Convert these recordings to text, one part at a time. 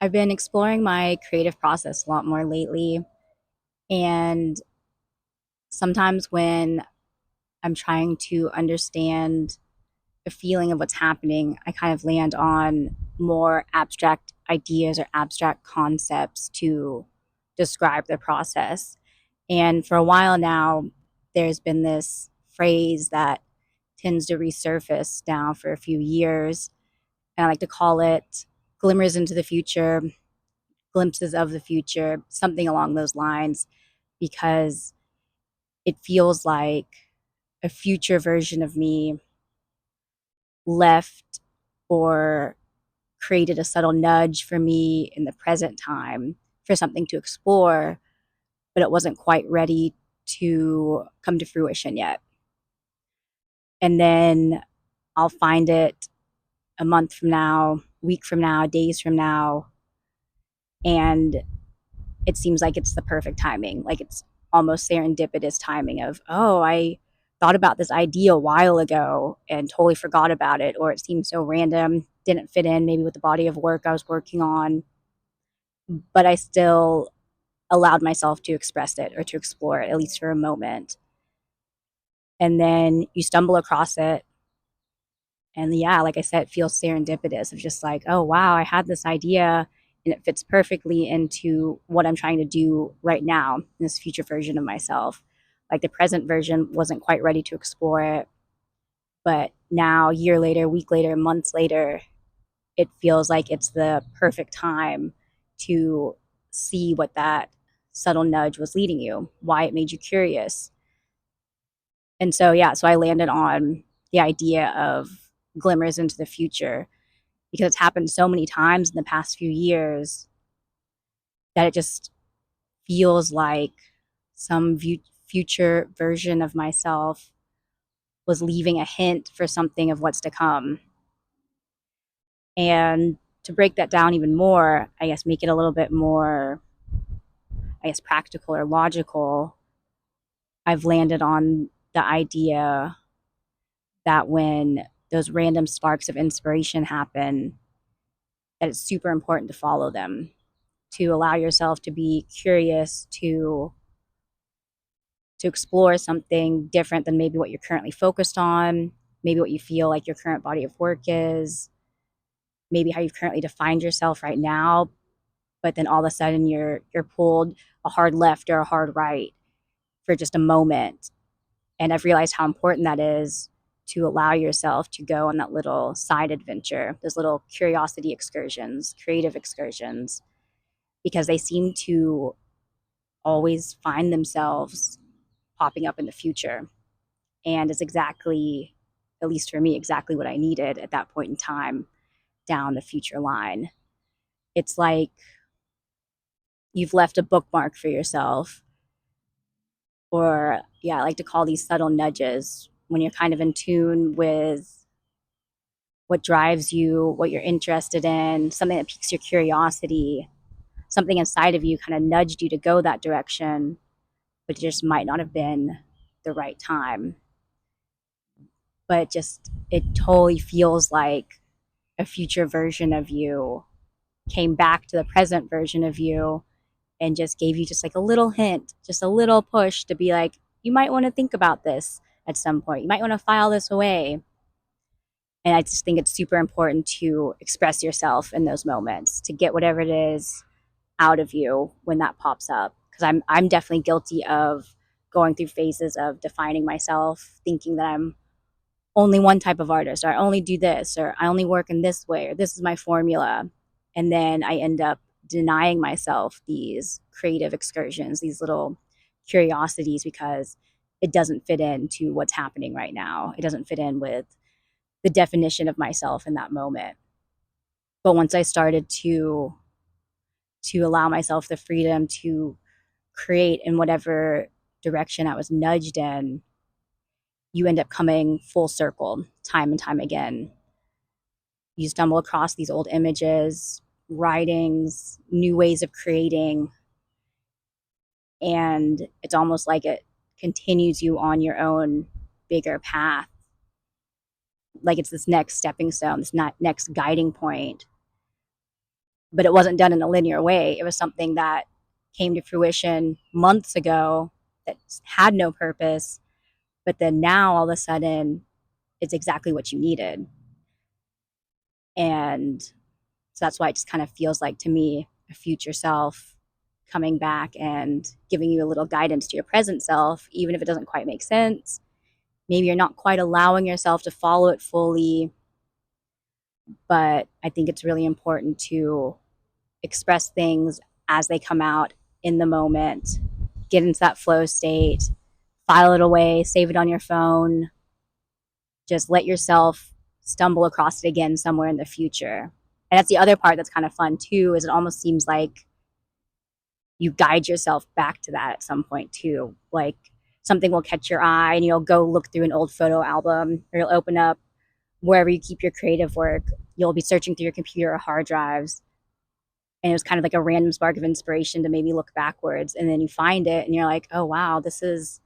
I've been exploring my creative process a lot more lately. And sometimes when I'm trying to understand the feeling of what's happening, I kind of land on more abstract ideas or abstract concepts to describe the process. And for a while now, there's been this phrase that tends to resurface now for a few years. And I like to call it glimmers into the future, glimpses of the future, something along those lines, because it feels like a future version of me left or created a subtle nudge for me in the present time for something to explore, but it wasn't quite ready to come to fruition yet. And then I'll find it a month from now, week from now, days from now, and it seems like it's the perfect timing. Like it's almost serendipitous timing of, oh, I thought about this idea a while ago and totally forgot about it, or it seemed so random, didn't fit in maybe with the body of work I was working on, but I still allowed myself to express it or to explore it, at least for a moment. And then you stumble across it. And yeah, like I said, it feels serendipitous of just like, oh, wow, I had this idea and it fits perfectly into what I'm trying to do right now in this future version of myself. Like the present version wasn't quite ready to explore it. But now, a year later, a week later, months later, it feels like it's the perfect time to see what that subtle nudge was leading you, why it made you curious. And so, yeah, so I landed on the idea of glimmers into the future because it's happened so many times in the past few years that it just feels like some future version of myself was leaving a hint for something of what's to come. And to break that down even more, I guess make it a little bit more, I guess, practical or logical, I've landed on the idea that when those random sparks of inspiration happen, that it's super important to follow them, to allow yourself to be curious, to explore something different than maybe what you're currently focused on, maybe what you feel like your current body of work is, maybe how you've currently defined yourself right now, but then all of a sudden you're pulled a hard left or a hard right for just a moment. And I've realized how important that is to allow yourself to go on that little side adventure, those little curiosity excursions, creative excursions, because they seem to always find themselves popping up in the future. And it's exactly, at least for me, exactly what I needed at that point in time down the future line. It's like you've left a bookmark for yourself, or yeah, I like to call these subtle nudges when you're kind of in tune with what drives you, what you're interested in, something that piques your curiosity, something inside of you kind of nudged you to go that direction, but it just might not have been the right time. But just, it totally feels like a future version of you came back to the present version of you and just gave you just like a little hint, just a little push to be like, you might want to think about this at some point. You might want to file this away. And I just think it's super important to express yourself in those moments, to get whatever it is out of you when that pops up. Because I'm definitely guilty of going through phases of defining myself, thinking that I'm only one type of artist, or I only do this, or I only work in this way, or this is my formula. And then I end up denying myself these creative excursions, these little curiosities, because it doesn't fit into what's happening right now. It doesn't fit in with the definition of myself in that moment. But once I started to allow myself the freedom to create in whatever direction I was nudged in, you end up coming full circle time and time again. You stumble across these old images, writings, new ways of creating, and it's almost like it continues you on your own bigger path. Like it's this next stepping stone, this next guiding point but it wasn't done in a linear way. It was something that came to fruition months ago that had no purpose, but then now all of a sudden it's exactly what you needed. And so that's why it just kind of feels like to me a future self coming back and giving you a little guidance to your present self, even if it doesn't quite make sense. Maybe you're not quite allowing yourself to follow it fully, but I think it's really important to express things as they come out in the moment, get into that flow state, file it away, save it on your phone, just let yourself stumble across it again somewhere in the future. And that's the other part that's kind of fun too, is it almost seems like you guide yourself back to that at some point too. Like something will catch your eye and you'll go look through an old photo album, or you'll open up wherever you keep your creative work. You'll be searching through your computer or hard drives, and it was kind of like a random spark of inspiration to maybe look backwards, and then you find it and you're like, oh wow, this is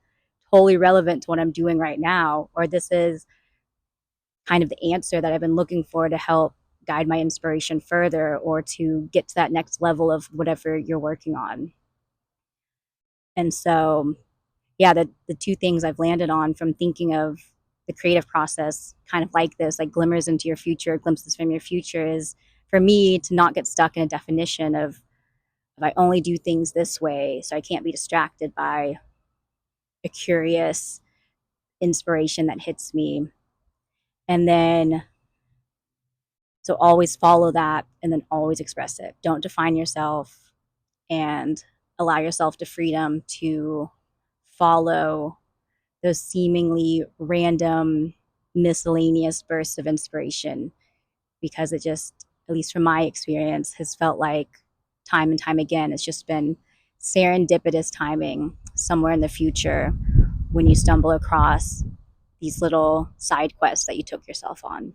totally relevant to what I'm doing right now, or this is kind of the answer that I've been looking for to help guide my inspiration further or to get to that next level of whatever you're working on. And so, yeah, the two things I've landed on from thinking of the creative process kind of like this, like glimmers into your future, glimpses from your future, is for me to not get stuck in a definition of if I only do things this way, so I can't be distracted by a curious inspiration that hits me. And then, so always follow that and then always express it. Don't define yourself, and allow yourself the freedom to follow those seemingly random, miscellaneous bursts of inspiration, because it just, at least from my experience, has felt like time and time again, it's just been serendipitous timing somewhere in the future when you stumble across these little side quests that you took yourself on.